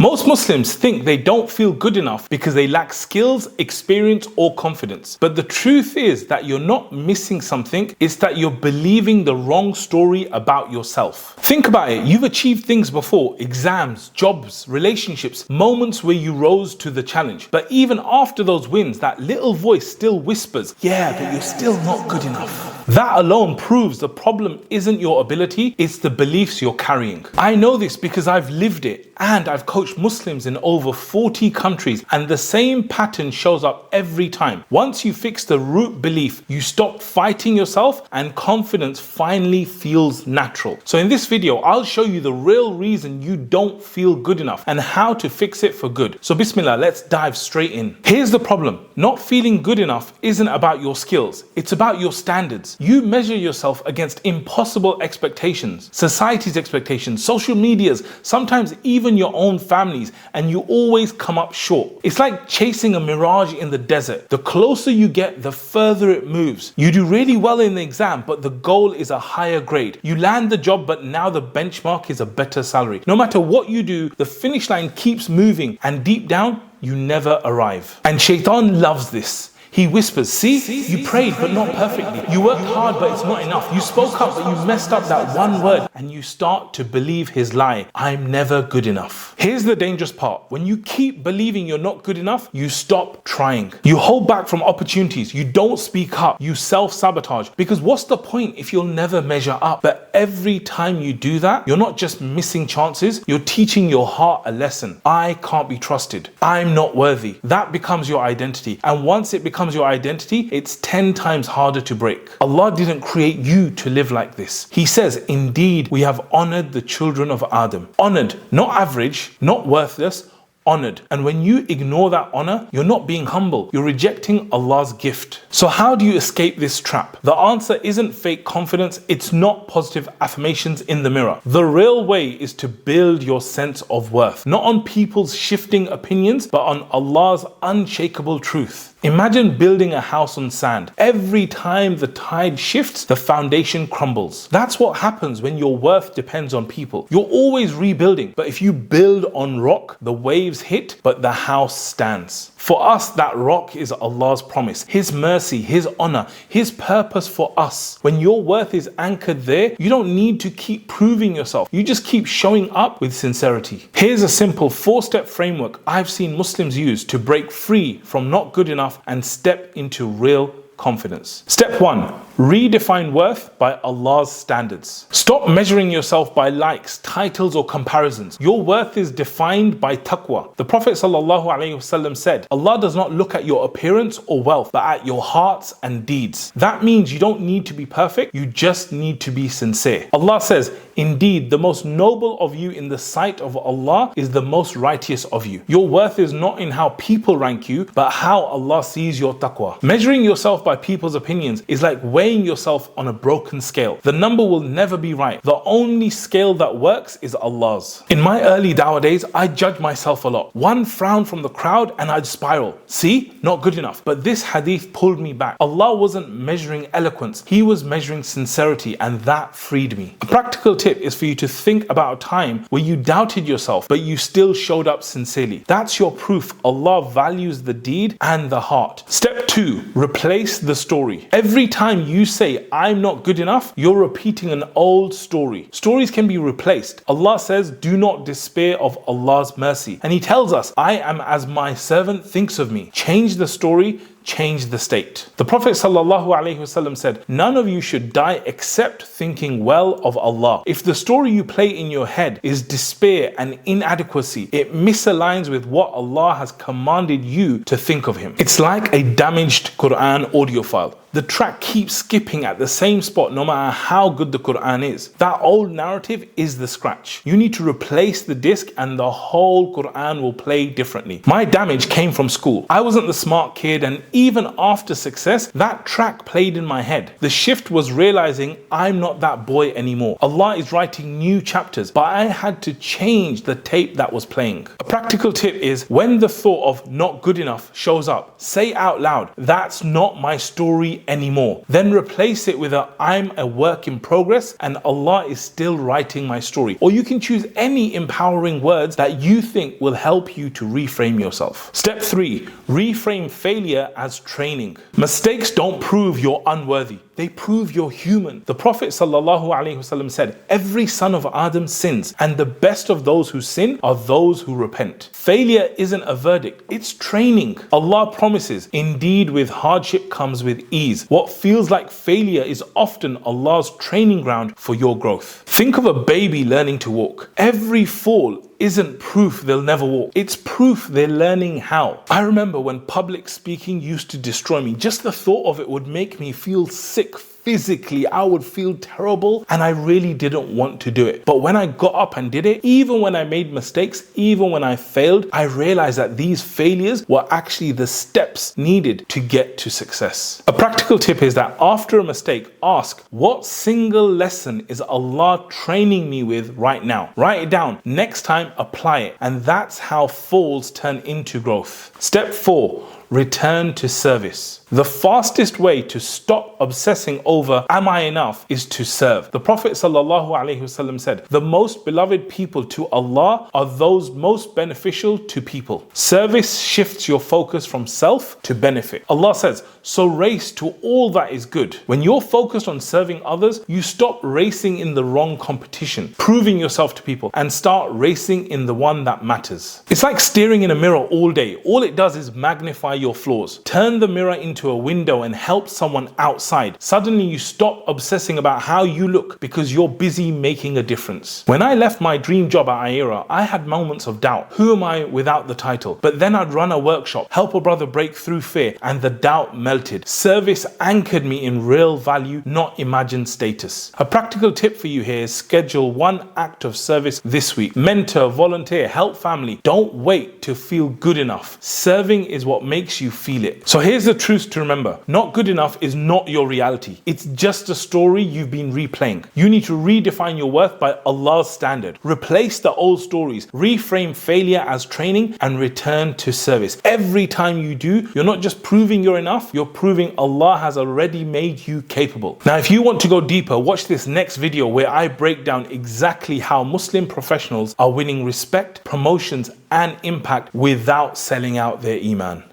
Most Muslims think they don't feel good enough because they lack skills, experience, or confidence. But the truth is that you're not missing something, it's that you're believing the wrong story about yourself. Think about it, you've achieved things before, exams, jobs, relationships, moments where you rose to the challenge. But even after those wins, that little voice still whispers, yeah, but you're still not good enough. That alone proves the problem isn't your ability, it's the beliefs you're carrying. I know this because I've lived it and I've coached Muslims in over 40 countries, and the same pattern shows up every time. Once you fix the root belief, you stop fighting yourself and confidence finally feels natural. So in this video, I'll show you the real reason you don't feel good enough and how to fix it for good. So bismillah, let's dive straight in. Here's the problem. Not feeling good enough isn't about your skills, it's about your standards. You measure yourself against impossible expectations, society's expectations, social media's, sometimes even your own family's, and you always come up short. It's like chasing a mirage in the desert. The closer you get, the further it moves. You do really well in the exam, but the goal is a higher grade. You land the job, but now the benchmark is a better salary. No matter what you do, the finish line keeps moving, and deep down, you never arrive. And Shaitan loves this. He whispers, see, you prayed but not perfectly. You worked hard but it's not enough. You spoke up but you messed up that one word. And you start to believe his lie, I'm never good enough. Here's the dangerous part. When you keep believing you're not good enough, you stop trying. You hold back from opportunities. You don't speak up. You self-sabotage. Because what's the point if you'll never measure up? But every time you do that, you're not just missing chances, you're teaching your heart a lesson. I can't be trusted. I'm not worthy. That becomes your identity. And once it becomes your identity, it's 10 times harder to break. Allah didn't create you to live like this. He says, indeed, we have honored the children of Adam. Honored, not average, not worthless, honored. And when you ignore that honor, you're not being humble. You're rejecting Allah's gift. So how do you escape this trap? The answer isn't fake confidence. It's not positive affirmations in the mirror. The real way is to build your sense of worth, not on people's shifting opinions, but on Allah's unshakable truth. Imagine building a house on sand. Every time the tide shifts, the foundation crumbles. That's what happens when your worth depends on people. You're always rebuilding, but if you build on rock, the waves hit, but the house stands. For us, that rock is Allah's promise, His mercy, His honor, His purpose for us. When your worth is anchored there, you don't need to keep proving yourself. You just keep showing up with sincerity. Here's a simple 4-step framework I've seen Muslims use to break free from not good enough and step into real confidence. Step 1. Redefine worth by Allah's standards. Stop measuring yourself by likes, titles, or comparisons. Your worth is defined by taqwa. The Prophet ﷺ said, Allah does not look at your appearance or wealth, but at your hearts and deeds. That means you don't need to be perfect, you just need to be sincere. Allah says, indeed, the most noble of you in the sight of Allah is the most righteous of you. Your worth is not in how people rank you, but how Allah sees your taqwa. Measuring yourself by people's opinions is like weighing yourself on a broken scale. The number will never be right. The only scale that works is Allah's. In my early dawah days, I judged myself a lot. One frown from the crowd and I'd spiral. See, not good enough. But this hadith pulled me back. Allah wasn't measuring eloquence. He was measuring sincerity, and that freed me. A practical tip is for you to think about a time where you doubted yourself, but you still showed up sincerely. That's your proof Allah values the deed and the heart. Step 2, replace the story. Every time you say, I'm not good enough, you're repeating an old story. Stories can be replaced. Allah says, do not despair of Allah's mercy. And He tells us, I am as my servant thinks of me. Change the story, change the state. The Prophet ﷺ said, none of you should die except thinking well of Allah. If the story you play in your head is despair and inadequacy, it misaligns with what Allah has commanded you to think of Him. It's like a damaged Quran audio file. The track keeps skipping at the same spot no matter how good the Quran is. That old narrative is the scratch. You need to replace the disc and the whole Quran will play differently. My damage came from school. I wasn't the smart kid, and even after success, that track played in my head. The shift was realizing I'm not that boy anymore. Allah is writing new chapters, but I had to change the tape that was playing. A practical tip is when the thought of not good enough shows up, say out loud, that's not my story anymore. Then replace it with I'm a work in progress and Allah is still writing my story. Or you can choose any empowering words that you think will help you to reframe yourself. Step 3, reframe failure as training. Mistakes don't prove you're unworthy. They prove you're human. The Prophet ﷺ said, every son of Adam sins, and the best of those who sin are those who repent. Failure isn't a verdict, it's training. Allah promises, indeed with hardship comes with ease. What feels like failure is often Allah's training ground for your growth. Think of a baby learning to walk. Every fall isn't proof they'll never walk. It's proof they're learning how. I remember when public speaking used to destroy me. Just the thought of it would make me feel sick physically. I would feel terrible and I really didn't want to do it. But when I got up and did it, even when I made mistakes, even when I failed, I realized that these failures were actually the steps needed to get to success. A practical tip is that after a mistake, ask, what single lesson is Allah training me with right now? Write it down. Next time, apply it. And that's how falls turn into growth. Step 4, return to service. The fastest way to stop obsessing over am I enough is to serve. The Prophet ﷺ said, the most beloved people to Allah are those most beneficial to people. Service shifts your focus from self to benefit. Allah says, so race to all that is good. When you're focused on serving others, you stop racing in the wrong competition, proving yourself to people, and start racing in the one that matters. It's like staring in a mirror all day. All it does is magnify your flaws. Turn the mirror into a window and help someone outside. Suddenly you stop obsessing about how you look because you're busy making a difference. When I left my dream job at Aira, I had moments of doubt. Who am I without the title? But then I'd run a workshop, help a brother break through fear, and the doubt melted. Service anchored me in real value, not imagined status. A practical tip for you here is schedule one act of service this week. Mentor, volunteer, help family. Don't wait to feel good enough. Serving is what makes you feel it. So here's the truth to remember. Not good enough is not your reality. It's just a story you've been replaying. You need to redefine your worth by Allah's standard. Replace the old stories. Reframe failure as training and return to service. Every time you do, you're not just proving you're enough, you're proving Allah has already made you capable. Now, if you want to go deeper, watch this next video where I break down exactly how Muslim professionals are winning respect, promotions, and impact without selling out their iman.